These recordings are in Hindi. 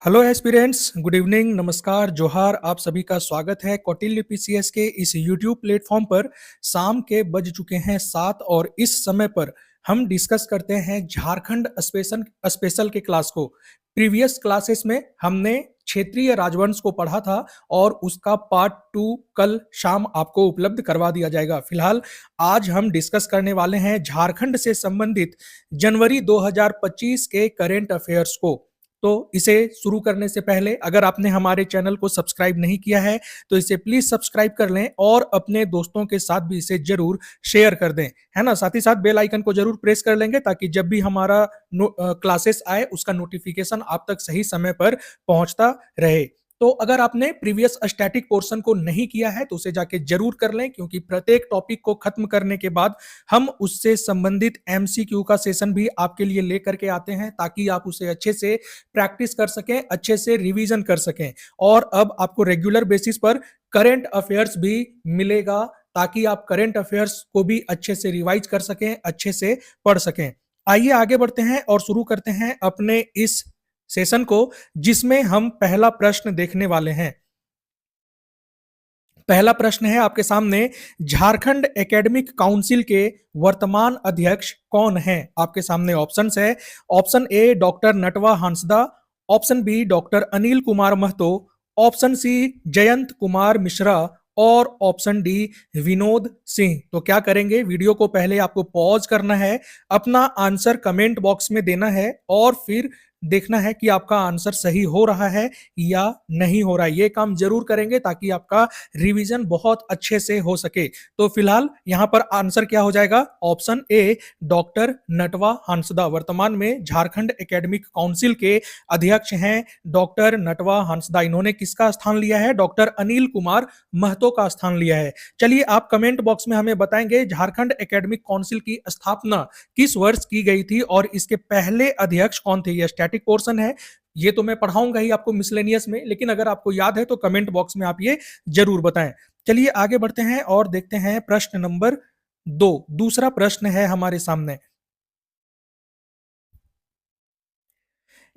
हेलो एस्पिरेंट्स, गुड इवनिंग, नमस्कार, जोहार। आप सभी का स्वागत है कौटिल्य पीसीएस के इस यूट्यूब प्लेटफॉर्म पर। शाम के बज चुके हैं 7 और इस समय पर हम डिस्कस करते हैं झारखंड स्पेशल स्पेशल के क्लास को। प्रीवियस क्लासेस में हमने क्षेत्रीय राजवंश को पढ़ा था और उसका पार्ट 2 कल शाम आपको उपलब्ध करवा दिया जाएगा। फिलहाल आज हम डिस्कस करने वाले हैं झारखंड से संबंधित जनवरी 2025 के करेंट अफेयर्स को। तो इसे शुरू करने से पहले अगर आपने हमारे चैनल को सब्सक्राइब नहीं किया है तो इसे प्लीज सब्सक्राइब कर लें और अपने दोस्तों के साथ भी इसे जरूर शेयर कर दें, है ना। साथ ही साथ बेल आइकन को जरूर प्रेस कर लेंगे ताकि जब भी हमारा क्लासेस आए उसका नोटिफिकेशन आप तक सही समय पर पहुंचता रहे। तो अगर आपने प्रीवियस स्टैटिक पोर्शन को नहीं किया है तो उसे जाके जरूर कर लें, क्योंकि प्रत्येक टॉपिक को खत्म करने के बाद हम उससे संबंधित एमसीक्यू का सेशन भी आपके लिए लेकर के आते हैं ताकि आप उसे अच्छे से प्रैक्टिस कर सकें, अच्छे से रिवीजन कर सकें। और अब आपको रेगुलर बेसिस पर करंट अफेयर्स भी मिलेगा ताकि आप करंट अफेयर्स को भी अच्छे से रिवाइज कर सकें, अच्छे से पढ़ सकें। आइए आगे बढ़ते हैं और शुरू करते हैं अपने इस सेशन को, जिसमें हम पहला प्रश्न देखने वाले हैं। पहला प्रश्न है आपके सामने, झारखंड एकेडमिक काउंसिल के वर्तमान अध्यक्ष कौन हैं? आपके सामने ऑप्शंस है। Option A doctor Natwa Hansda, option B doctor Anil Kumar Mahto, option C Jayant Kumar Mishra और ऑप्शन डी विनोद सिंह। तो क्या करेंगे, वीडियो को पहले आपको पॉज करना है, अपना आंसर कमेंट बॉक्स में देना है और फिर देखना है कि आपका आंसर सही हो रहा है या नहीं हो रहा है। ये काम जरूर करेंगे ताकि आपका रिवीजन बहुत अच्छे से हो सके। तो फिलहाल यहां पर आंसर क्या हो जाएगा? Option A doctor Natwa Hansda वर्तमान में झारखंड एकेडमिक काउंसिल के अध्यक्ष हैं। डॉक्टर नटवा हांसदा, इन्होंने किसका स्थान लिया है? डॉक्टर अनिल कुमार महतो का स्थान लिया है। चलिए आप कमेंट बॉक्स में हमें बताएंगे झारखंड एकेडमिक काउंसिल की स्थापना किस वर्ष की गई थी और इसके पहले अध्यक्ष कौन थे। यह स्टैटिक पोर्शन है, ये तो मैं पढ़ाऊंगा ही आपको मिसलेनियस में, लेकिन अगर आपको याद है तो कमेंट बॉक्स में आप ये जरूर बताएं। चलिए आगे बढ़ते हैं और देखते हैं प्रश्न नंबर 2। दूसरा प्रश्न है हमारे सामने।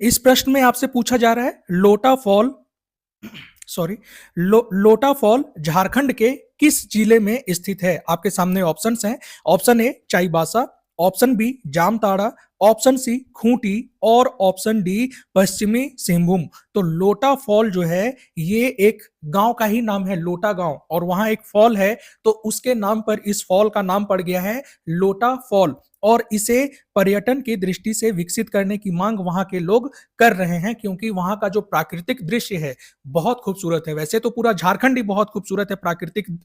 इस प्रश्न में आपसे पूछा जा रहा है लोटा फॉल लोटा फॉल झारखंड के किस जिले में स्थित है? आपके सामने ऑप्शंस हैं। Option A Chaibasa, option B Jamtara, option C Khunti और ऑप्शन डी पश्चिमी सिंहभूम। तो लोटा फॉल जो है ये एक गांव का ही नाम है, लोटा गांव, और वहां एक फॉल है तो उसके नाम पर इस फॉल का नाम पड़ गया है लोटा फॉल। और इसे पर्यटन की दृष्टि से विकसित करने की मांग वहां के लोग कर रहे हैं, क्योंकि वहां का जो प्राकृतिक दृश्य है बहुत खूबसूरत है। वैसे तो पूरा झारखंड ही बहुत खूबसूरत है प्राकृतिक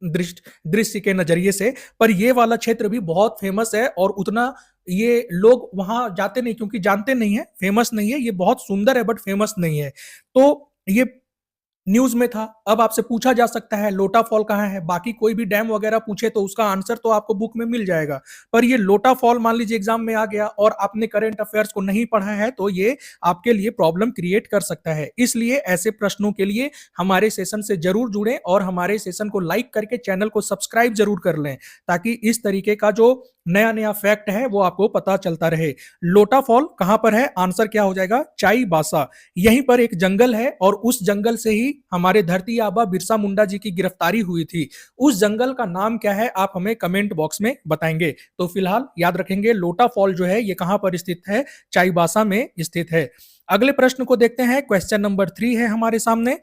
दृश्य के नजरिए से, पर ये वाला क्षेत्र भी बहुत फेमस है और उतना ये लोग वहां जाते नहीं क्योंकि जानते नहीं है, फेमस नहीं है। ये बहुत सुंदर है बट फेमस नहीं है। तो ये न्यूज में था। अब आपसे पूछा जा सकता है लोटा फॉल कहाँ है। बाकी कोई भी डैम वगैरह पूछे तो उसका आंसर तो आपको बुक में मिल जाएगा, पर ये लोटा फॉल मान लीजिए एग्जाम में आ गया और आपने करंट अफेयर्स को नहीं पढ़ा है तो ये आपके लिए प्रॉब्लम क्रिएट कर सकता है। इसलिए ऐसे प्रश्नों के लिए हमारे सेशन से जरूर जुड़ें और हमारे सेशन को लाइक करके चैनल को सब्सक्राइब जरूर कर लें ताकि इस तरीके का जो नया नया फैक्ट है वो आपको पता चलता रहे। लोटा फॉल कहां पर है? आंसर क्या हो जाएगा? चाईबासा। यहीं पर एक जंगल है और उस जंगल से ही हमारे धरती आबा बिरसा मुंडा जी की गिरफ्तारी हुई थी। उस जंगल का नाम क्या है आप हमें कमेंट बॉक्स में बताएंगे। तो फिलहाल याद रखेंगे लोटा फॉल जो है ये कहां पर स्थित है? चाईबासा में स्थित है। अगले प्रश्न को देखते हैं। क्वेश्चन नंबर 3 है हमारे सामने।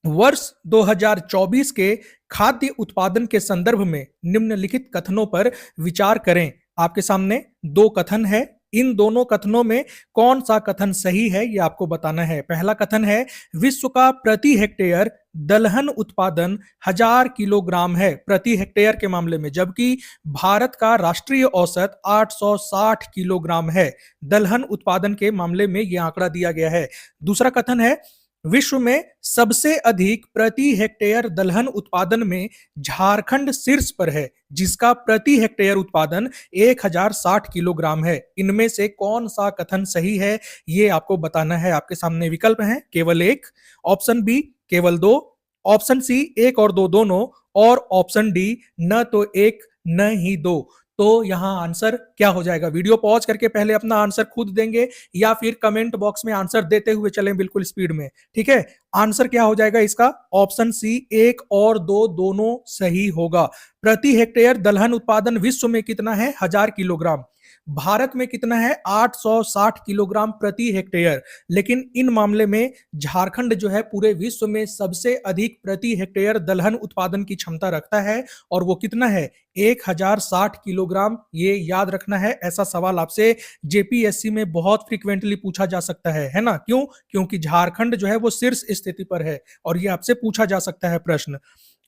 वर्ष 2024 के खाद्य उत्पादन के संदर्भ में निम्नलिखित कथनों पर विचार करें। आपके सामने दो कथन है, इन दोनों कथनों में कौन सा कथन सही है ये आपको बताना है। पहला कथन है विश्व का प्रति हेक्टेयर दलहन उत्पादन 1000 किलोग्राम है प्रति हेक्टेयर के मामले में, जबकि भारत का राष्ट्रीय औसत 860 किलोग्राम है दलहन उत्पादन के मामले में यह आंकड़ा दिया गया है। दूसरा कथन है विश्व में सबसे अधिक प्रति हेक्टेयर दलहन उत्पादन में झारखंड शीर्ष पर है, जिसका प्रति हेक्टेयर उत्पादन 1060 किलोग्राम है। इनमें से कौन सा कथन सही है ये आपको बताना है। आपके सामने विकल्प हैं, केवल एक, ऑप्शन बी केवल दो, ऑप्शन सी एक और दो दोनों, और ऑप्शन डी न तो एक न ही दो। तो यहाँ आंसर क्या हो जाएगा? वीडियो पॉज करके पहले अपना आंसर खुद देंगे या फिर कमेंट बॉक्स में आंसर देते हुए चलें बिल्कुल स्पीड में, ठीक है? आंसर क्या हो जाएगा इसका? ऑप्शन सी 1 और 2 दोनों सही होगा। प्रति हेक्टेयर दलहन उत्पादन विश्व में कितना है? 1000 किलोग्राम। भारत में कितना है? 860 किलोग्राम प्रति हेक्टेयर। लेकिन इन मामले में झारखंड जो है पूरे विश्व में सबसे अधिक प्रति हेक्टेयर दलहन उत्पादन की क्षमता रखता है और वो कितना है? 1060 किलोग्राम। ये याद रखना है, ऐसा सवाल आपसे जेपीएससी में बहुत फ्रीक्वेंटली पूछा जा सकता है ना? क्यों? क्योंकि झारखंड जो है वो शीर्ष स्थिति पर है और ये आपसे पूछा जा सकता है प्रश्न।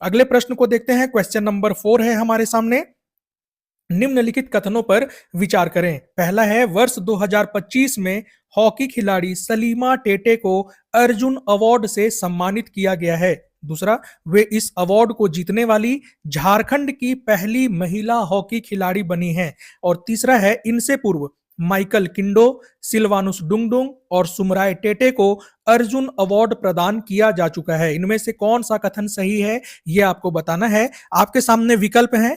अगले प्रश्न को देखते हैं। क्वेश्चन नंबर 4 है हमारे सामने। निम्नलिखित कथनों पर विचार करें। पहला है, वर्ष 2025 में हॉकी खिलाड़ी सलीमा टेटे को अर्जुन अवार्ड से सम्मानित किया गया है। दूसरा, वे इस अवार्ड को जीतने वाली झारखंड की पहली महिला हॉकी खिलाड़ी बनी हैं। और तीसरा है, इनसे पूर्व माइकल किंडो, सिल्वानुस डुंगडुंग और सुमराय टेटे को अर्जुन अवार्ड प्रदान किया जा चुका है। इनमें से कौन सा कथन सही है, यह आपको बताना है। आपके सामने विकल्प हैं,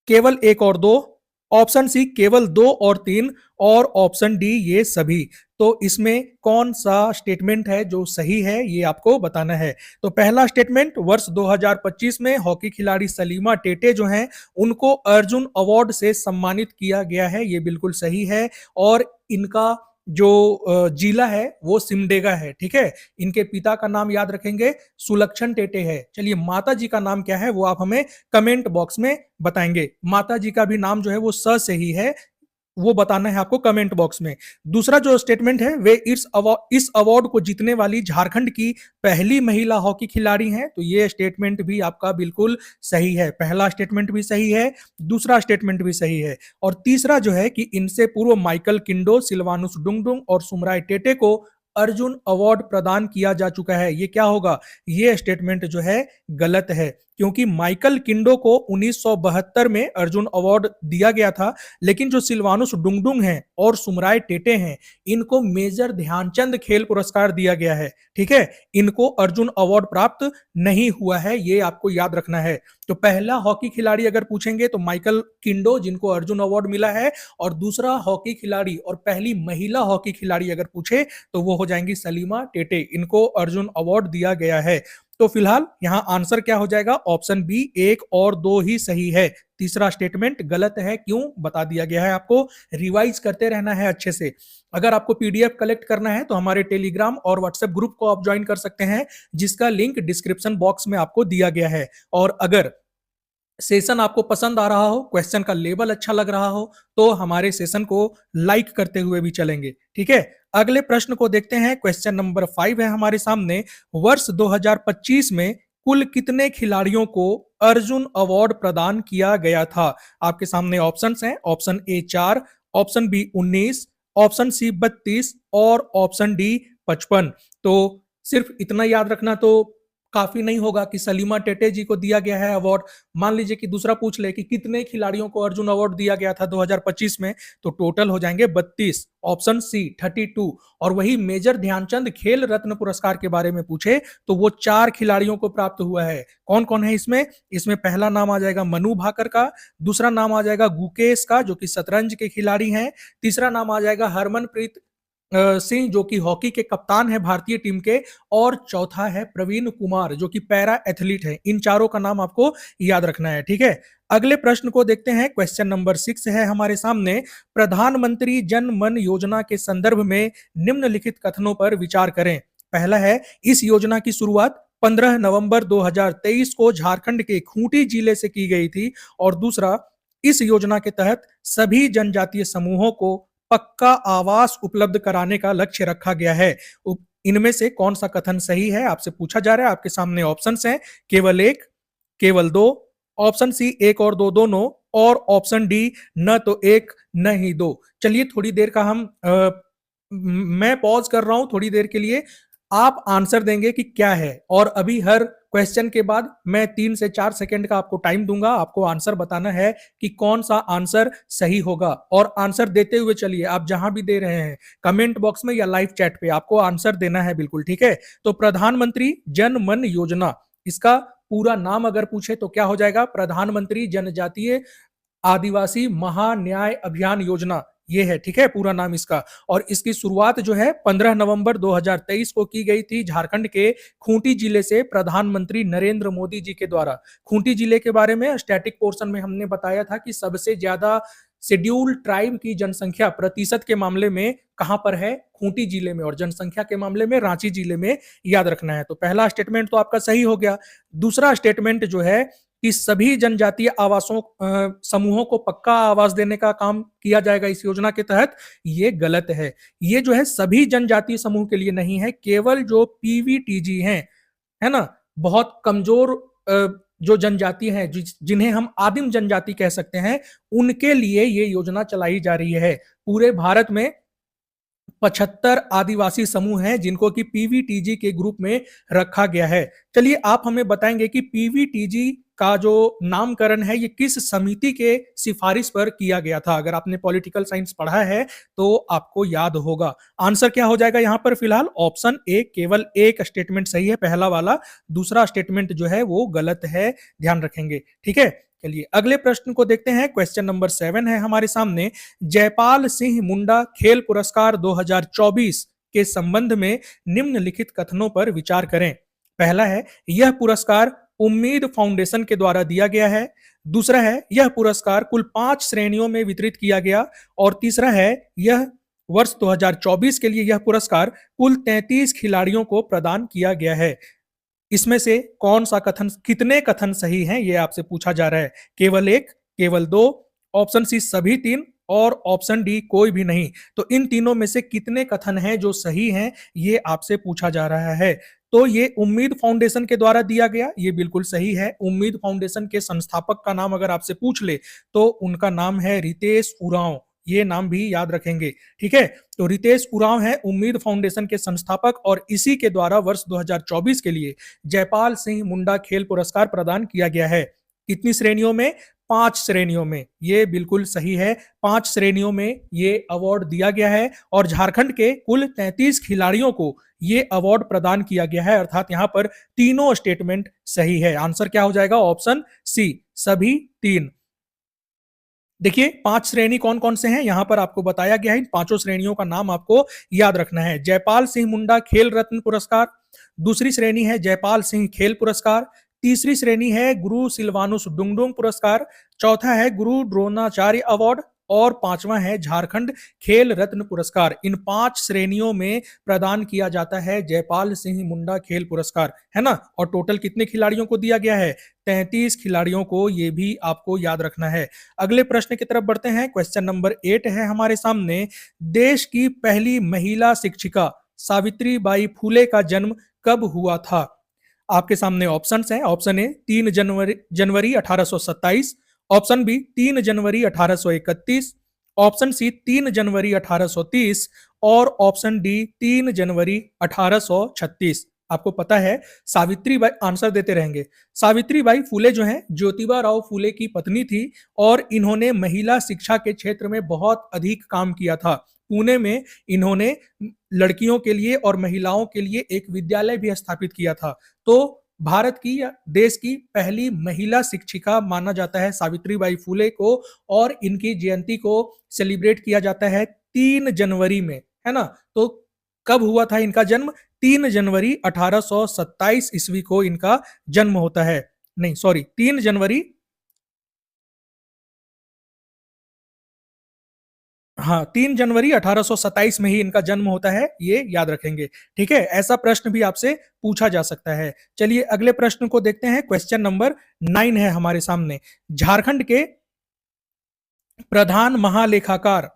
केवल एक और दो, ऑप्शन सी केवल 2 और 3 और ऑप्शन डी ये सभी। तो इसमें कौन सा स्टेटमेंट है जो सही है, ये आपको बताना है। तो पहला स्टेटमेंट, वर्ष 2025 में हॉकी खिलाड़ी सलीमा टेटे जो हैं उनको अर्जुन अवार्ड से सम्मानित किया गया है, ये बिल्कुल सही है। और इनका जो जिला है वो सिमडेगा है, ठीक है। इनके पिता का नाम याद रखेंगे, सुलक्षण टेटे है। चलिए, माता जी का नाम क्या है वो आप हमें कमेंट बॉक्स में बताएंगे। माता जी का भी नाम जो है वो स से ही है, वो बताना है आपको कमेंट बॉक्स में। दूसरा जो स्टेटमेंट है, वे इस अवार्ड को जीतने वाली झारखंड की पहली महिला हॉकी खिलाड़ी हैं, तो ये स्टेटमेंट भी आपका बिल्कुल सही है। पहला स्टेटमेंट भी सही है, दूसरा स्टेटमेंट भी सही है। और तीसरा जो है कि इनसे पूर्व माइकल किंडो, सिल्वानुस डुंगडुंग और सुमराय टेटे को अर्जुन अवार्ड प्रदान किया जा चुका है, ये क्या होगा? ये स्टेटमेंट जो है गलत है, क्योंकि माइकल किंडो को 1972 में अर्जुन अवार्ड दिया गया था, लेकिन जो सिल्वानुस डुंगडुंग हैं और सुमराय टेटे हैं इनको मेजर ध्यानचंद खेल पुरस्कार दिया गया है, ठीक है। इनको अर्जुन अवार्ड प्राप्त नहीं हुआ है, ये आपको याद रखना है। तो पहला हॉकी खिलाड़ी अगर पूछेंगे तो माइकल किंडो, जिनको अर्जुन अवार्ड मिला है, और दूसरा हॉकी खिलाड़ी और पहली महिला हॉकी खिलाड़ी अगर पूछे तो वो हो जाएंगी सलीमा टेटे, इनको अर्जुन अवार्ड दिया गया है। तो फिलहाल यहां आंसर क्या हो जाएगा? ऑप्शन बी 1 और 2 ही सही है, तीसरा स्टेटमेंट गलत है। क्यों? बता दिया गया है, आपको रिवाइज करते रहना है अच्छे से। अगर आपको पीडीएफ कलेक्ट करना है तो हमारे टेलीग्राम और व्हाट्सएप ग्रुप को आप ज्वाइन कर सकते हैं, जिसका लिंक डिस्क्रिप्शन बॉक्स में आपको दिया गया है। और अगर सेशन आपको पसंद आ रहा हो, क्वेश्चन का लेवल अच्छा लग रहा हो, तो हमारे सेशन को लाइक करते हुए भी चलेंगे, ठीक है। अगले प्रश्न को देखते हैं। क्वेश्चन नंबर 5 है हमारे सामने। वर्ष 2025 में कुल कितने खिलाड़ियों को अर्जुन अवार्ड प्रदान किया गया था? आपके सामने ऑप्शंस हैं, option A 4, option B 19, option C 32 और ऑप्शन डी 55। तो सिर्फ इतना याद रखना तो काफी नहीं होगा कि सलीमा टेटे जी को दिया गया है अवार्ड। मान लीजिए कि दूसरा पूछ ले कि कितने खिलाड़ियों को अर्जुन अवार्ड दिया गया था 2025 में, तो टोटल हो जाएंगे 32, ऑप्शन सी 32। और वही मेजर ध्यानचंद खेल रत्न पुरस्कार के बारे में पूछे तो वो 4 खिलाड़ियों को प्राप्त हुआ है। कौन कौन है इसमें? इसमें पहला नाम आ जाएगा मनु भाकर का, दूसरा नाम आ जाएगा गुकेश का जो कि शतरंज के खिलाड़ी हैं, तीसरा नाम आ जाएगा हरमनप्रीत सिंह जो कि हॉकी के कप्तान है भारतीय टीम के, और चौथा है प्रवीण कुमार जो कि पैरा एथलीट है। इन चारों का नाम आपको याद रखना है, ठीक है। अगले प्रश्न को देखते हैं। क्वेश्चन नंबर 6 है हमारे सामने। प्रधानमंत्री जन मन योजना के संदर्भ में निम्नलिखित कथनों पर विचार करें। पहला है, इस योजना की शुरुआत 15 नवंबर 2023 को झारखंड के खूंटी जिले से की गई थी। और दूसरा, इस योजना के तहत सभी जनजातीय समूहों को पक्का आवास उपलब्ध कराने का लक्ष्य रखा गया है। इनमें से कौन सा कथन सही है आपसे पूछा जा रहा है। आपके सामने ऑप्शंस हैं, केवल 1, केवल 2, ऑप्शन सी 1 और 2 दोनों, और ऑप्शन डी न तो 1 न ही 2। चलिए थोड़ी देर का मैं पॉज कर रहा हूं थोड़ी देर के लिए, आप आंसर देंगे कि क्या है। और अभी हर क्वेश्चन के बाद मैं 3 से 4 सेकंड का आपको टाइम दूंगा, आपको आंसर बताना है कि कौन सा आंसर सही होगा। और आंसर देते हुए चलिए, आप जहां भी दे रहे हैं कमेंट बॉक्स में या लाइव चैट पे आपको आंसर देना है, बिल्कुल ठीक है। तो प्रधानमंत्री जन मन योजना, इसका पूरा नाम अगर पूछे तो क्या हो जाएगा? प्रधानमंत्री जनजातीय आदिवासी महान्याय अभियान योजना, ये है, ठीक है, पूरा नाम इसका। और इसकी शुरुआत जो है 15 नवंबर 2023 को की गई थी झारखंड के खूंटी जिले से प्रधानमंत्री नरेंद्र मोदी जी के द्वारा। खूंटी जिले के बारे में स्टैटिक पोर्शन में हमने बताया था कि सबसे ज्यादा शेड्यूल ट्राइब की जनसंख्या प्रतिशत के मामले में कहां पर है, खूंटी जिले में, और जनसंख्या के मामले में रांची जिले में, याद रखना है। तो पहला स्टेटमेंट तो आपका सही हो गया। दूसरा स्टेटमेंट जो है कि सभी जनजातीय आवासों समूहों को पक्का आवास देने का काम किया जाएगा इस योजना के तहत, ये गलत है। ये जो है सभी जनजातीय समूह के लिए नहीं है, केवल जो पीवीटीजी हैं, है ना, बहुत कमजोर जो जनजाति हैं, जिन्हें हम आदिम जनजाति कह सकते हैं, उनके लिए ये योजना चलाई जा रही है। पूरे भारत में 75 आदिवासी समूह हैं जिनको कि पीवीटीजी के ग्रुप में रखा गया है। चलिए आप हमें बताएंगे कि पीवीटीजी का जो नामकरण है ये किस समिति के सिफारिश पर किया गया था। अगर आपने पॉलिटिकल साइंस पढ़ा है तो आपको याद होगा। आंसर क्या हो जाएगा यहाँ पर फिलहाल? ऑप्शन ए, केवल एक स्टेटमेंट सही है, पहला वाला। दूसरा स्टेटमेंट जो है वो गलत है, ध्यान रखेंगे, ठीक है। चलिए अगले प्रश्न को देखते हैं। क्वेश्चन नंबर 7 है हमारे सामने। जयपाल सिंह मुंडा खेल पुरस्कार 2024 के संबंध में निम्नलिखित कथनों पर विचार करें। पहला है, यह पुरस्कार उम्मीद फाउंडेशन के द्वारा दिया गया है। दूसरा है, यह पुरस्कार कुल 5 श्रेणियों में वितरित किया गया। और तीसरा है, यह वर्ष 2024 के लिए यह पुरस्कार कुल 33 खिलाड़ियों को प्रदान किया गया है। इसमें से कौन सा कथन, कितने कथन सही हैं, ये आपसे पूछा जा रहा है। केवल एक, केवल दो, ऑप्शन सी सभी तीन, और ऑप्शन डी कोई भी नहीं। तो इन तीनों में से कितने कथन हैं जो सही हैं, ये आपसे पूछा जा रहा है। तो ये उम्मीद फाउंडेशन के द्वारा दिया गया, ये बिल्कुल सही है। उम्मीद फाउंडेशन के संस्थापक का नाम अगर आपसे पूछ ले तो उनका नाम है रितेश उरांव, ये नाम भी याद रखेंगे, ठीक है। तो रितेश उरांव है उम्मीद फाउंडेशन के संस्थापक, और इसी के द्वारा वर्ष 2024 के लिए जयपाल सिंह मुंडा खेल पुरस्कार प्रदान किया गया है। कितनी श्रेणियों में? 5 श्रेणियों में, ये बिल्कुल सही है। 5 श्रेणियों में ये अवार्ड दिया गया है, और झारखंड के कुल 33 खिलाड़ियों को ये अवार्ड प्रदान किया गया है, अर्थात यहां पर तीनों स्टेटमेंट सही है। आंसर क्या हो जाएगा? ऑप्शन सी, सभी तीन। देखिए 5 श्रेणी कौन कौन से हैं यहां पर आपको बताया गया है। इन पांचों श्रेणियों का नाम आपको याद रखना है। जयपाल सिंह मुंडा खेल रत्न पुरस्कार, दूसरी श्रेणी है जयपाल सिंह खेल पुरस्कार, तीसरी श्रेणी है गुरु सिल्वानुस डुंगडुंग पुरस्कार, चौथा है गुरु द्रोणाचार्य अवार्ड, और पांचवा है झारखंड खेल रत्न पुरस्कार। इन 5 श्रेणियों में प्रदान किया जाता है जयपाल सिंह मुंडा खेल पुरस्कार, है ना। और टोटल कितने खिलाड़ियों को दिया गया है? 33 खिलाड़ियों को, ये भी आपको याद रखना है। अगले प्रश्न की तरफ बढ़ते हैं। क्वेश्चन नंबर 8 है हमारे सामने। देश की पहली महिला शिक्षिका सावित्री बाई फुले का जन्म कब हुआ था? आपके सामने ऑप्शंस हैं। ऑप्शन ए 3 जनवरी 1827, ऑप्शन बी 3 जनवरी 1831, ऑप्शन सी 3 जनवरी 1830, और ऑप्शन डी 3 जनवरी 1836। आपको पता है सावित्री बाई, आंसर देते रहेंगे। सावित्री बाई फुले जो हैं ज्योतिबा राव फुले की पत्नी थी, और इन्होंने महिला शिक्षा के क्षेत्र में बहुत अधिक काम किया था। पुणे में इन्होंने लड़कियों के लिए और महिलाओं के लिए एक विद्यालय भी स्थापित किया था। तो भारत की या देश की पहली महिला शिक्षिका माना जाता है सावित्री बाई फुले को, और इनकी जयंती को सेलिब्रेट किया जाता है 3 जनवरी में, है ना। तो कब हुआ था इनका जन्म? 3 जनवरी 1827 ईस्वी को इनका जन्म होता है। नहीं सॉरी, 3 जनवरी, हाँ 3 जनवरी 1827 में ही इनका जन्म होता है, ये याद रखेंगे, ठीक है। ऐसा प्रश्न भी आपसे पूछा जा सकता है। चलिए अगले प्रश्न को देखते हैं। क्वेश्चन नंबर 9 है हमारे सामने। झारखंड के प्रधान महालेखाकार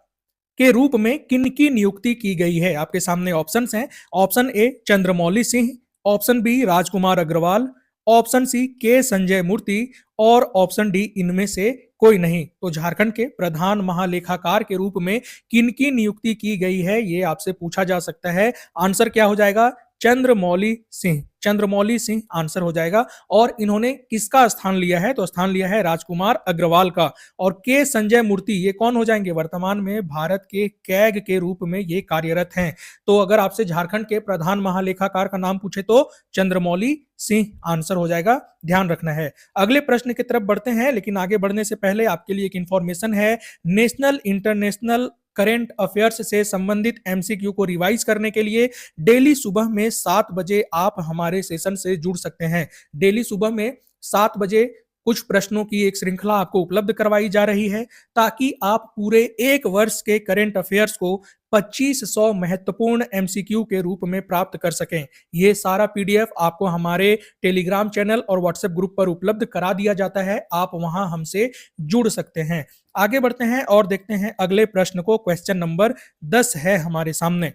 के रूप में किनकी नियुक्ति की गई है? आपके सामने ऑप्शंस हैं। Option A Chandramouli Singh, option B Rajkumar Agarwal, option C K Sanjay मूर्ति, और ऑप्शन डी इनमें से कोई नहीं। तो झारखंड के प्रधान महालेखाकार के रूप में किनकी नियुक्ति की गई है, ये आपसे पूछा जा सकता है। आंसर क्या हो जाएगा? चंद्रमौली सिंह। चंद्रमौली सिंह आंसर हो जाएगा। और इन्होंने किसका स्थान लिया है? तो स्थान लिया है राजकुमार अग्रवाल का। और के संजय मूर्ति ये कौन हो जाएंगे? वर्तमान में भारत के कैग के रूप में ये कार्यरत हैं। तो अगर आपसे झारखंड के प्रधान महालेखाकार का नाम पूछे तो चंद्रमौली सिंह आंसर हो जाएगा, ध्यान रखना है। अगले प्रश्न की तरफ बढ़ते हैं, लेकिन आगे बढ़ने से पहले आपके लिए एक इंफॉर्मेशन है। नेशनल इंटरनेशनल करंट अफेयर्स से संबंधित एमसीक्यू को रिवाइज करने के लिए डेली सुबह में 7 बजे आप हमारे सेशन से जुड़ सकते हैं। डेली सुबह में 7 बजे कुछ प्रश्नों की एक श्रृंखला आपको उपलब्ध करवाई जा रही है, ताकि आप पूरे एक वर्ष के करंट अफेयर्स को 2500 महत्वपूर्ण एमसीक्यू के रूप में प्राप्त कर सकें। ये सारा पीडीएफ आपको हमारे टेलीग्राम चैनल और व्हाट्सएप ग्रुप पर उपलब्ध करा दिया जाता है, आप वहां हमसे जुड़ सकते हैं। आगे बढ़ते हैं और देखते हैं अगले प्रश्न को। क्वेश्चन नंबर 10 है हमारे सामने।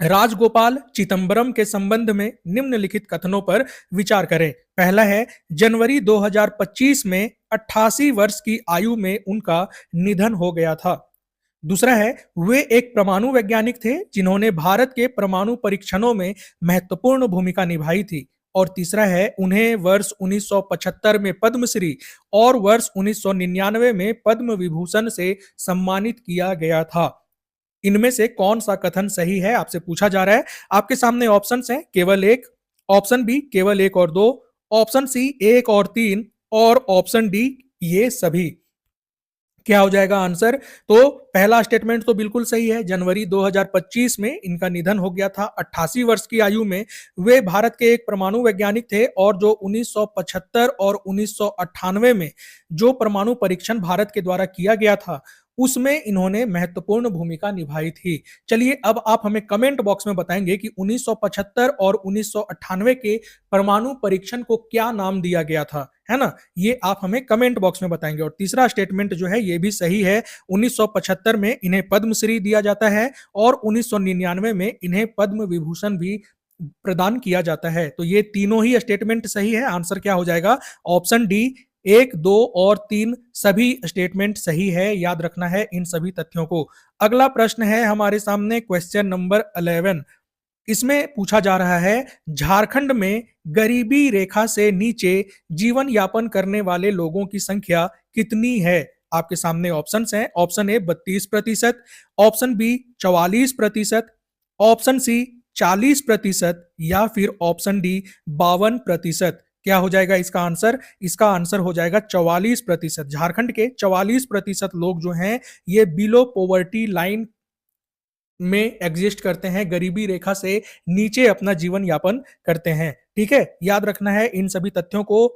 राजगोपाल चिदंबरम के संबंध में निम्नलिखित कथनों पर विचार करें। पहला है, जनवरी 2025 में 88 वर्ष की आयु में उनका निधन हो गया था। दूसरा है, वे एक परमाणु वैज्ञानिक थे जिन्होंने भारत के परमाणु परीक्षणों में महत्वपूर्ण भूमिका निभाई थी। और तीसरा है, उन्हें वर्ष 1975 में पद्मश्री और वर्ष 1999 में पद्म विभूषण से सम्मानित किया गया था। इनमें से कौन सा कथन सही है आपसे पूछा जा रहा है। आपके सामने ऑप्शंस हैं, केवल एक, ऑप्शन बी केवल एक और दो, ऑप्शन सी एक और तीन, और ऑप्शन डी ये सभी। क्या हो जाएगा आंसर? तो पहला स्टेटमेंट तो बिल्कुल सही है, जनवरी 2025 में इनका निधन हो गया था 88 वर्ष की आयु में। वे भारत के एक परमाणु वैज्ञानिक थे और जो 1975 और 1998 में जो परमाणु परीक्षण भारत के द्वारा किया गया था उसमें इन्होंने महत्वपूर्ण भूमिका निभाई थी। चलिए अब आप हमें कमेंट बॉक्स में बताएंगे कि 1975 और 1998 के परमाणु परीक्षण को क्या नाम दिया गया था, है ना? ये आप हमें कमेंट बॉक्स में बताएंगे। और तीसरा स्टेटमेंट जो है ये भी सही है, 1975 में इन्हें पद्मश्री दिया जाता है और 1999 में इन्हें पद्म विभूषण भी प्रदान किया जाता है। तो ये तीनों ही स्टेटमेंट सही है। आंसर क्या हो जाएगा? ऑप्शन डी, 1, 2 और 3 सभी स्टेटमेंट सही है। याद रखना है इन सभी तथ्यों को। अगला प्रश्न है हमारे सामने, क्वेश्चन नंबर 11। इसमें पूछा जा रहा है, झारखंड में गरीबी रेखा से नीचे जीवन यापन करने वाले लोगों की संख्या कितनी है? आपके सामने ऑप्शंस हैं। Option A 32%, option B 44%, option C 40% या फिर ऑप्शन डी 52%। क्या हो जाएगा इसका आंसर? इसका आंसर हो जाएगा 44%। झारखंड के 44% लोग जो हैं ये बिलो पॉवर्टी लाइन में एग्जिस्ट करते हैं, गरीबी रेखा से नीचे अपना जीवन यापन करते हैं। ठीक है, याद रखना है इन सभी तथ्यों को।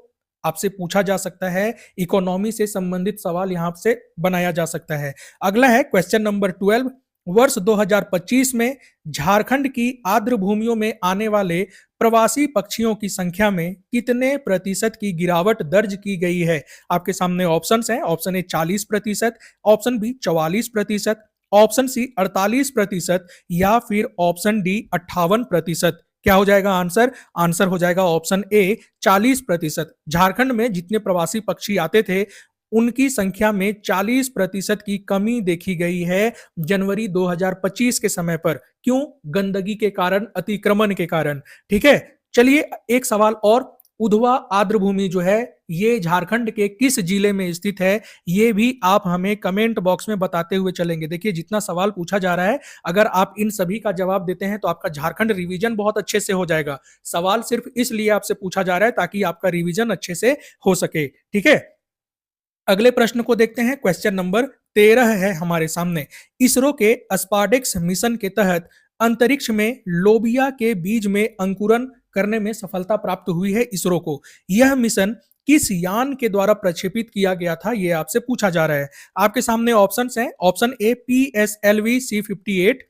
आपसे पूछा जा सकता है, इकोनॉमी से संबंधित सवाल यहां से बनाया जा सकता है। अगला है क्वेश्चन नंबर 12। वर्ष 2025 में झारखंड की आर्द्र भूमियों में आने वाले प्रवासी पक्षियों की संख्या में कितने प्रतिशत की गिरावट दर्ज की गई है? आपके सामने ऑप्शंस हैं। Option A 40%, option B 44%, option C 48% या फिर ऑप्शन डी 58%। क्या हो जाएगा आंसर? आंसर हो जाएगा ऑप्शन ए 40%। झारखंड में जितने प्रवासी पक्षी आते थे उनकी संख्या में 40% की कमी देखी गई है जनवरी 2025 के समय पर। क्यों? गंदगी के कारण, अतिक्रमण के कारण। ठीक है, चलिए एक सवाल और। उधवा आर्द्र भूमि जो है ये झारखंड के किस जिले में स्थित है? ये भी आप हमें कमेंट बॉक्स में बताते हुए चलेंगे। देखिए जितना सवाल पूछा जा रहा है, अगर आप इन सभी का जवाब देते हैं तो आपका झारखंड रिवीजन बहुत अच्छे से हो जाएगा। सवाल सिर्फ इसलिए आपसे पूछा जा रहा है ताकि आपका रिवीजन अच्छे से हो सके। ठीक है, अगले प्रश्न को देखते हैं। क्वेश्चन नंबर 13 है हमारे सामने। इसरो के स्पार्डेक्स मिशन के तहत अंतरिक्ष में लोबिया के बीज में अंकुरन करने में सफलता प्राप्त हुई है इसरो को। यह मिशन किस यान के द्वारा प्रक्षेपित किया गया था? यह आपसे पूछा जा रहा है। आपके सामने ऑप्शंस हैं। Option A PSLV C58,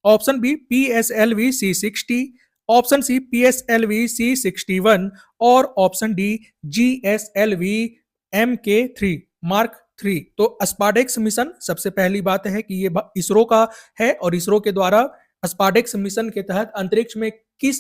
option B PSLV C60, option C PSLV C61 और option D GSLV MK3 mark 3। तो स्पार्डेक्स मिशन, सबसे पहली बात है कि ये इसरो का है और इसरो के द्वारा स्पार्डेक्स मिशन के तहत अंतरिक्ष में किस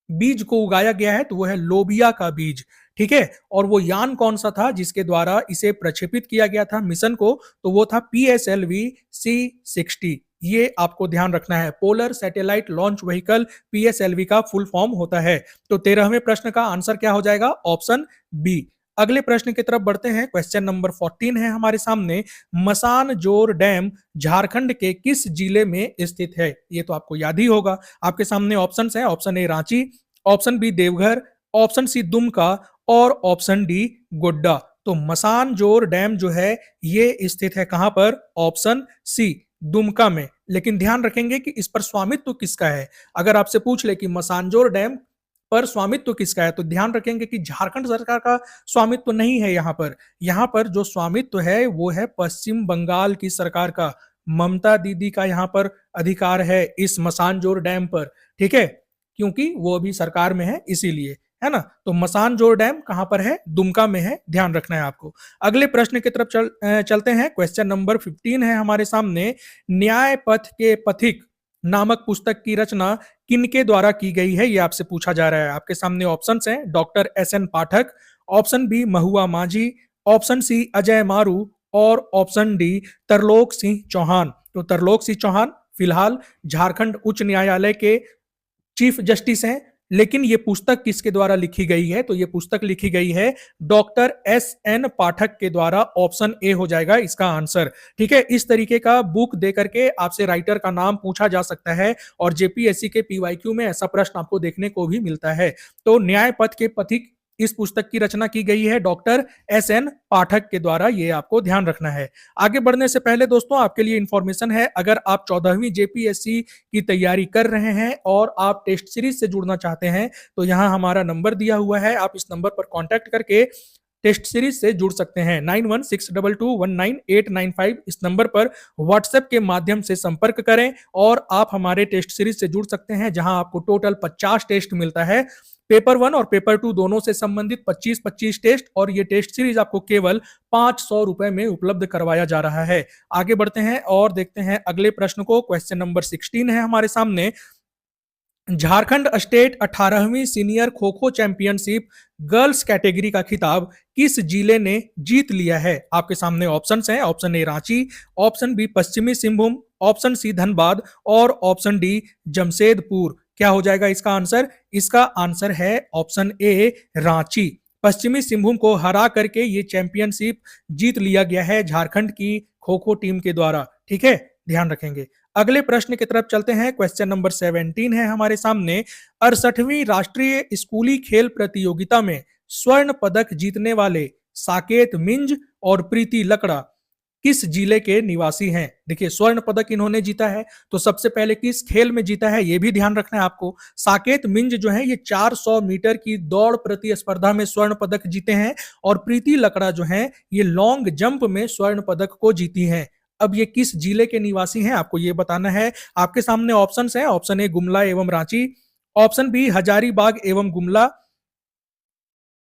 बीज को उगाया गया है? तो वो है लोबिया का बीज। ठीक है, और वो यान कौन सा था जिसके द्वारा इसे प्रक्षेपित किया गया था मिशन को? तो वो था PSLV C60। ये आपको ध्यान रखना है। Polar satellite launch vehicle PSLV का फुल फॉर्म होता है। तो 13वें प्रश्न का आंसर क्या हो जाएगा? Option B. अगले प्रश्न की तरफ बढ़ते हैं। क्वेश्चन नंबर 14 है हमारे सामने। मसानजोर डैम झारखंड के किस जिले में स्थित है? ये तो आपको याद ही होगा। आपके सामने ऑप्शंस हैं। Option A Ranchi, option B Deoghar, option C Dumka और ऑप्शन डी गोड्डा। तो मसानजोर डैम जो है ये स्थित है कहां पर? ऑप्शन सी दुमका में। लेकिन ध्यान रखेंगे कि इस पर स्वामित्व किसका है। अगर आपसे पूछ ले कि मसानजोर डैम पर स्वामित्व किसका है, तो ध्यान रखेंगे कि झारखंड सरकार का स्वामित्व नहीं है यहाँ पर। यहाँ पर जो स्वामित्व है वो है पश्चिम बंगाल की सरकार का। ममता दीदी का यहाँ पर अधिकार है इस मसानजोर डैम पर, ठीक है, क्योंकि वो अभी सरकार में है इसीलिए, है ना। तो मसानजोर डैम कहां पर है? दुमका में है, ध्यान रखना है आपको। अगले प्रश्न की तरफ चलते हैं। क्वेश्चन नंबर 15 है हमारे सामने। न्याय पथ के पथिक नामक पुस्तक की रचना किनके द्वारा की गई है? ये आपसे पूछा जा रहा है। आपके सामने ऑप्शंस हैं। डॉक्टर एस एन पाठक, ऑप्शन बी महुआ माझी, ऑप्शन सी अजय मारू और ऑप्शन डी तरलोक सिंह चौहान। तो तरलोक सिंह चौहान फिलहाल झारखंड उच्च न्यायालय के चीफ जस्टिस हैं। लेकिन ये पुस्तक किसके द्वारा लिखी गई है? तो ये पुस्तक लिखी गई है डॉक्टर एस एन पाठक के द्वारा। ऑप्शन ए हो जाएगा इसका आंसर, ठीक है। इस तरीके का बुक दे करके आपसे राइटर का नाम पूछा जा सकता है और जेपीएससी के पीवाईक्यू में ऐसा प्रश्न आपको देखने को भी मिलता है। तो न्याय पथ के पथिक इस पुस्तक की रचना की गई है डॉक्टर एस एन पाठक के द्वारा। ये आपको ध्यान रखना है। आगे बढ़ने से पहले दोस्तों आपके लिए इंफॉर्मेशन है। अगर आप 14वीं जेपीएससी की तैयारी कर रहे हैं और आप टेस्ट सीरीज से जुड़ना चाहते हैं तो यहाँ हमारा नंबर दिया हुआ है। आप इस नंबर पर कांटेक्ट करके टेस्ट सीरीज से जुड़ सकते हैं। 9162219895 इस नंबर पर व्हाट्सएप के माध्यम से संपर्क करें और आप हमारे टेस्ट सीरीज से जुड़ सकते हैं, जहां आपको टोटल 50 टेस्ट मिलता है। पेपर 1 और पेपर 2 दोनों से संबंधित 25-25 टेस्ट, और ये टेस्ट सीरीज आपको केवल 500 रुपए में उपलब्ध करवाया जा रहा है। आगे बढ़ते हैं और देखते हैं अगले प्रश्न को। क्वेश्चन नंबर 16 है हमारे सामने। Jharkhand state 18वीं senior kho kho championship girls category का खिताब किस जिले ने जीत लिया है? आपके सामने ऑप्शंस हैं। Option A Ranchi, option B Paschimi Singhbhum, option C Dhanbad और ऑप्शन डी जमशेदपुर। क्या हो जाएगा इसका आंसर? इसका आंसर है ऑप्शन ए रांची। पश्चिमी सिंहभूम को हरा करके ये चैंपियनशिप जीत लिया गया है झारखंड की खो खो टीम के द्वारा, ठीक है, ध्यान रखेंगे। अगले प्रश्न की तरफ चलते हैं। क्वेश्चन नंबर 17 है हमारे सामने। 68वीं राष्ट्रीय स्कूली खेल प्रतियोगिता में स्वर्ण पदक जीतने वाले साकेत मिंज और प्रीति लकड़ा किस जिले के निवासी हैं? देखिए स्वर्ण पदक इन्होंने जीता है, तो सबसे पहले किस खेल में जीता है ये भी ध्यान रखना है आपको। साकेत मिंज जो है ये 400 मीटर की दौड़ प्रतिस्पर्धा में स्वर्ण पदक जीते हैं और प्रीति लकड़ा जो है ये लॉन्ग जंप में स्वर्ण पदक को जीती हैं। अब ये किस जिले के निवासी हैं आपको ये बताना है। आपके सामने ऑप्शंस हैं। ऑप्शन ए गुमला एवं रांची, ऑप्शन बी हजारीबाग एवं गुमला,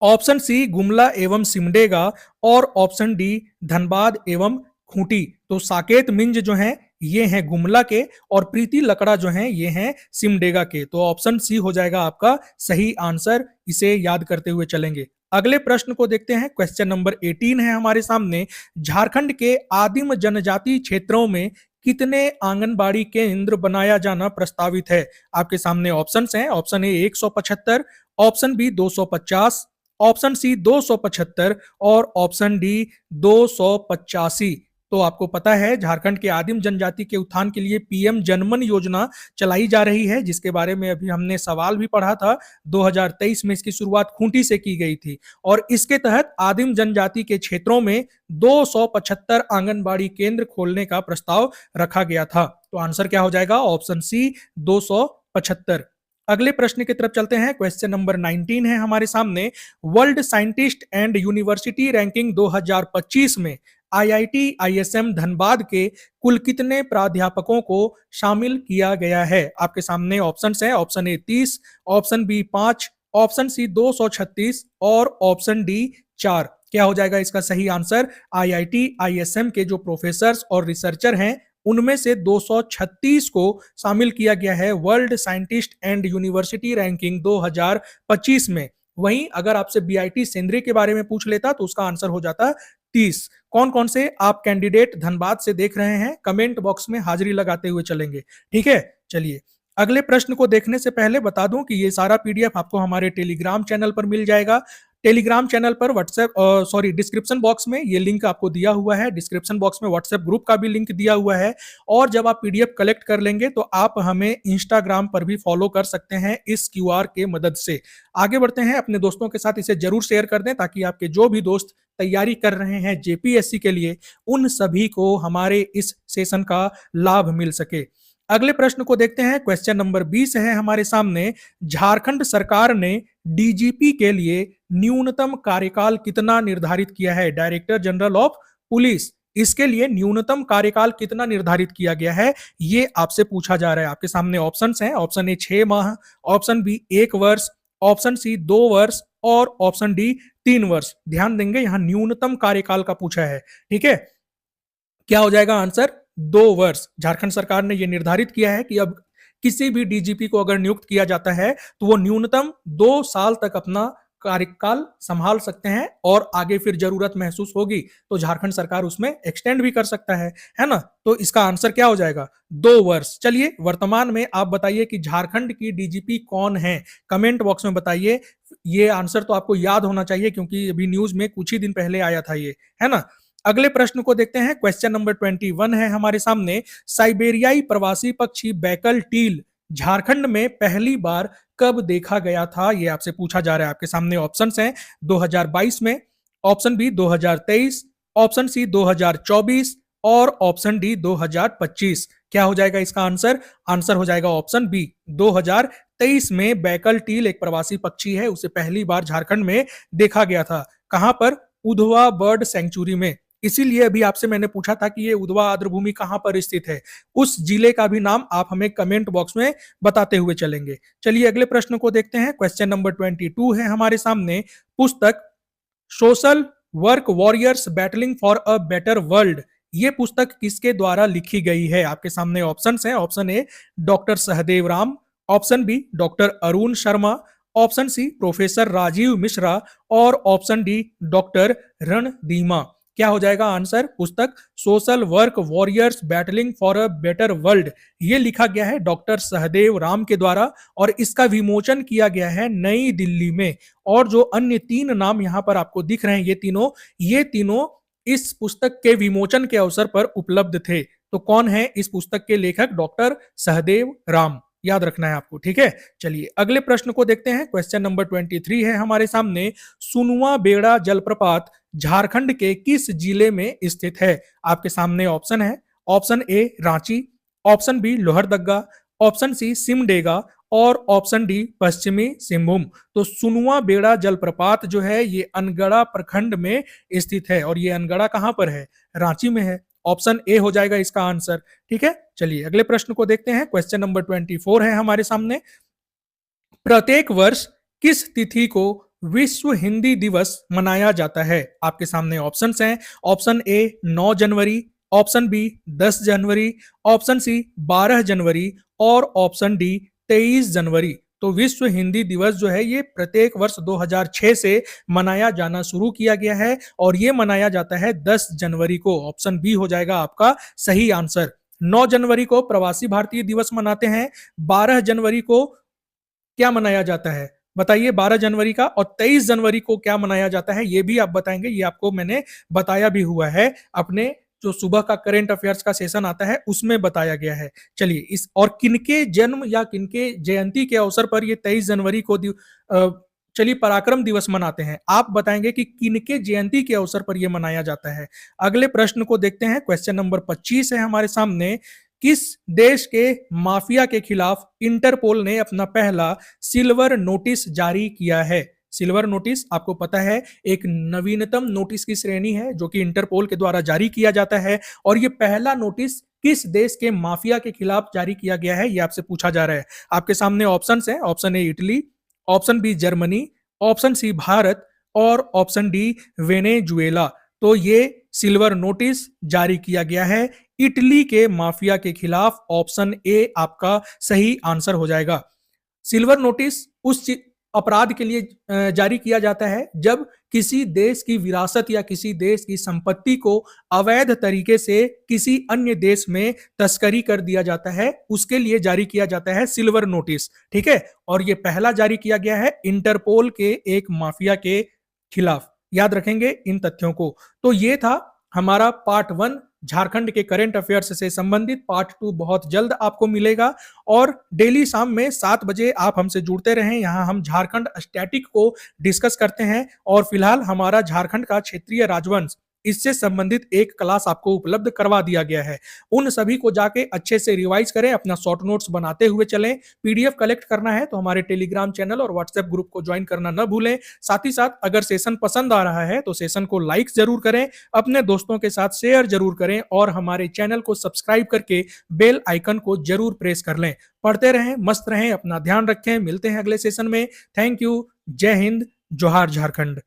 ऑप्शन सी गुमला एवं सिमडेगा और ऑप्शन डी धनबाद एवं खूंटी। तो साकेत मिंज जो हैं ये हैं गुमला के और प्रीति लकड़ा जो हैं ये हैं सिमडेगा के। तो ऑप्शन सी हो जाएगा आपका सही आंसर। इसे याद करते हुए चलेंगे। अगले प्रश्न को देखते हैं। क्वेश्चन नंबर 18 है हमारे सामने। झारखंड के आदिम जनजाति क्षेत्रों में कितने आंगनबाड़ी केंद्र बनाया जाना प्रस्तावित है? आपके सामने ऑप्शंस हैं। Option A 175, option B 250, option C 275 और ऑप्शन डी 285। तो आपको पता है झारखंड के आदिम जनजाति के उत्थान के लिए पीएम जनमन योजना चलाई जा रही है, जिसके बारे में अभी हमने सवाल भी पढ़ा था। 2023 में इसकी शुरुआत खूंटी से की गई थी और इसके तहत आदिम जनजाति के क्षेत्रों में 275 आंगनबाड़ी केंद्र खोलने का प्रस्ताव रखा गया था। तो आंसर क्या हो जाएगा? Option C 275। अगले प्रश्न की तरफ चलते हैं। क्वेश्चन नंबर 19 है हमारे सामने। World scientist and university ranking 2025 में आईआईटी आईएसएम धनबाद के कुल कितने प्राध्यापकों को शामिल किया गया है? आपके सामने ऑप्शंस हैं। Option A 30, option B 5, option C 236 और ऑप्शन डी 4। क्या हो जाएगा इसका सही आंसर? आईआईटी आईएसएम के जो प्रोफेसर्स और रिसर्चर हैं उनमें से 236 को शामिल किया गया है world scientist and university ranking 2025 में। वहीं अगर आपसे बीआईटी सेंद्री के बारे में पूछ लेता तो उसका आंसर हो जाता 30। कौन कौन से आप कैंडिडेट धनबाद से देख रहे हैं, कमेंट बॉक्स में हाजिरी लगाते हुए चलेंगे। ठीक है, चलिए अगले प्रश्न को देखने से पहले बता दूं कि ये सारा पीडीएफ आपको हमारे टेलीग्राम चैनल पर मिल जाएगा। टेलीग्राम चैनल पर व्हाट्सएप डिस्क्रिप्शन बॉक्स में ये लिंक आपको दिया हुआ है। डिस्क्रिप्शन बॉक्स में व्हाट्सएप ग्रुप का भी लिंक दिया हुआ है। और जब आप पीडीएफ कलेक्ट कर लेंगे तो आप हमें इंस्टाग्राम पर भी फॉलो कर सकते हैं इस क्यूआर के मदद से। आगे बढ़ते हैं, अपने दोस्तों के साथ इसे जरूर शेयर कर दें ताकि आपके जो भी दोस्त तैयारी कर रहे हैं जेपीएससी के लिए, उन सभी को हमारे इस सेशन का लाभ मिल सके। अगले प्रश्न को देखते हैं। क्वेश्चन नंबर 20 है हमारे सामने। झारखंड सरकार ने डीजीपी के लिए न्यूनतम कार्यकाल कितना निर्धारित किया है? डायरेक्टर जनरल ऑफ पुलिस, इसके लिए न्यूनतम कार्यकाल कितना निर्धारित किया गया है, ये आपसे पूछा जा रहा है। आपके सामने ऑप्शंस हैं। ऑप्शन ए 6 माह, ऑप्शन बी 1 वर्ष, ऑप्शन सी 2 वर्ष और ऑप्शन डी 3 वर्ष। ध्यान देंगे, यहां न्यूनतम कार्यकाल का पूछा है। ठीक है, क्या हो जाएगा आंसर? 2 वर्ष। झारखंड सरकार ने यह निर्धारित किया है कि अब किसी भी डीजीपी को अगर नियुक्त किया जाता है तो वो न्यूनतम 2 साल तक अपना कार्यकाल संभाल सकते हैं और आगे फिर जरूरत महसूस होगी तो झारखंड सरकार उसमें एक्सटेंड भी कर सकता है ना। तो इसका आंसर क्या हो जाएगा? 2 वर्ष। चलिए वर्तमान में आप बताइए कि झारखंड की डीजीपी कौन है, कमेंट बॉक्स में बताइए। ये आंसर तो आपको याद होना चाहिए क्योंकि अभी न्यूज में कुछ ही दिन पहले आया था ये, है ना। अगले प्रश्न को देखते हैं। क्वेश्चन नंबर 21 है हमारे सामने। साइबेरियाई प्रवासी पक्षी बैकल टील झारखंड में पहली बार कब देखा गया था? ये आपसे पूछा जा रहा है। आपके सामने ऑप्शंस हैं। 2022 में, ऑप्शन बी 2023, ऑप्शन सी 2024 और ऑप्शन डी 2025। क्या हो जाएगा इसका आंसर? आंसर हो जाएगा ऑप्शन बी 2023 में बैकल टील एक प्रवासी पक्षी है, उसे पहली बार झारखंड में देखा गया था। कहां पर? उधवा बर्ड सेंचुरी में। इसीलिए अभी आपसे मैंने पूछा था कि ये उधवा आर्द्रभूमि कहां पर स्थित है, उस जिले का भी नाम आप हमें कमेंट बॉक्स में बताते हुए चलेंगे। चलिए अगले प्रश्न को देखते हैं। क्वेश्चन नंबर 22 है हमारे सामने। पुस्तक social work warriors battling for a better world, ये पुस्तक किसके द्वारा लिखी गई है? आपके सामने ऑप्शंस हैं। Option A doctor Sahdev Ram, option B doctor Arun Sharma, option C professor Rajeev Mishra और ऑप्शन डी डॉक्टर रणदीमा। क्या हो जाएगा आंसर? पुस्तक social work warriors battling for a better world, ये लिखा गया है डॉक्टर सहदेव राम के द्वारा और इसका विमोचन किया गया है नई दिल्ली में। और जो अन्य 3 नाम यहां पर आपको दिख रहे हैं, ये तीनों इस पुस्तक के विमोचन के अवसर पर उपलब्ध थे। तो कौन है इस पुस्तक के लेखक? डॉक्टर सहदेव राम, याद रखना है आपको। ठीक है, चलिए अगले प्रश्न को देखते हैं। क्वेश्चन नंबर 23 है हमारे सामने। सुनुआ बेड़ा जलप्रपात झारखंड के किस जिले में स्थित है? आपके सामने ऑप्शन है। Option A Ranchi, option B Lohardaga, option C Simdega और ऑप्शन डी पश्चिमी सिंहभूम। तो सुनुआ बेड़ा जलप्रपात जो है ये अनगढ़ा प्रखंड में स्थित है और ये अनगढ़ा कहां पर है? रांची में है। ऑप्शन ए हो जाएगा इसका आंसर। ठीक है, चलिए अगले प्रश्न को देखते हैं। क्वेश्चन नंबर 24 है हमारे सामने। प्रत्येक वर्ष किस तिथि को विश्व हिंदी दिवस मनाया जाता है? आपके सामने ऑप्शंस हैं। ऑप्शन ए 9 जनवरी, ऑप्शन बी 10 जनवरी, ऑप्शन सी 12 जनवरी और ऑप्शन डी 23 जनवरी। तो विश्व हिंदी दिवस जो है ये प्रत्येक वर्ष 2006 से मनाया जाना शुरू किया गया है और ये मनाया जाता है 10 जनवरी को। ऑप्शन बी हो जाएगा आपका सही आंसर। 9 जनवरी को प्रवासी भारतीय दिवस मनाते हैं। 12 जनवरी को क्या मनाया जाता है बताइए? 12 जनवरी का। और 23 जनवरी को क्या मनाया जाता है ये भी आप बताएंगे। ये आपको मैंने बताया भी हुआ है, अपने जो सुबह का करंट अफेयर्स का सेशन आता है उसमें बताया गया है। चलिए इस और किनके जन्म या किनके जयंती के अवसर पर ये 23 जनवरी को चलिए पराक्रम दिवस मनाते हैं, आप बताएंगे कि किनके जयंती के अवसर पर यह मनाया जाता है। अगले प्रश्न को देखते हैं। क्वेश्चन नंबर 25 है हमारे सामने। किस देश के माफिया के खिलाफ इंटरपोल ने अपना पहला सिल्वर नोटिस जारी किया है? सिल्वर नोटिस आपको पता है एक नवीनतम नोटिस की श्रेणी है जो कि इंटरपोल के द्वारा जारी किया जाता है और ये पहला नोटिस किस देश के माफिया के खिलाफ जारी किया गया है ये आपसे पूछा जा रहा है। आपके सामने ऑप्शंस हैं। Option A Italy, option B Germany, option C Bharat और ऑप्शन डी वेनेजुएला। तो ये सिल्वर नोटिस जारी किया गया है इटली के माफिया के खिलाफ। ऑप्शन ए आपका सही आंसर हो जाएगा। सिल्वर नोटिस अपराध के लिए जारी किया जाता है जब किसी देश की विरासत या किसी देश की संपत्ति को अवैध तरीके से किसी अन्य देश में तस्करी कर दिया जाता है, उसके लिए जारी किया जाता है सिल्वर नोटिस। ठीक है, और ये पहला जारी किया गया है इंटरपोल के एक माफिया के खिलाफ। याद रखेंगे इन तथ्यों को। तो ये था हमारा पार्ट 1 झारखंड के करंट अफेयर्स से संबंधित। पार्ट 2 बहुत जल्द आपको मिलेगा और डेली शाम में 7 बजे आप हमसे जुड़ते रहें। यहाँ हम झारखंड स्टैटिक को डिस्कस करते हैं और फिलहाल हमारा झारखंड का क्षेत्रीय राजवंश इससे संबंधित एक क्लास आपको उपलब्ध करवा दिया गया है। उन सभी को जाके अच्छे से रिवाइज करें, अपना शॉर्ट नोट्स बनाते हुए चलें। पीडीएफ कलेक्ट करना है तो हमारे टेलीग्राम चैनल और व्हाट्सएप ग्रुप को ज्वाइन करना न भूलें। साथ ही साथ अगर सेशन पसंद आ रहा है तो सेशन को लाइक जरूर करें, अपने दोस्तों के साथ शेयर जरूर करें और हमारे चैनल को सब्सक्राइब करके बेल आइकन को जरूर प्रेस कर लें। पढ़ते रहें, मस्त रहें, अपना ध्यान रखें। मिलते हैं अगले सेशन में। Thank you. जय हिंद, जोहार झारखंड।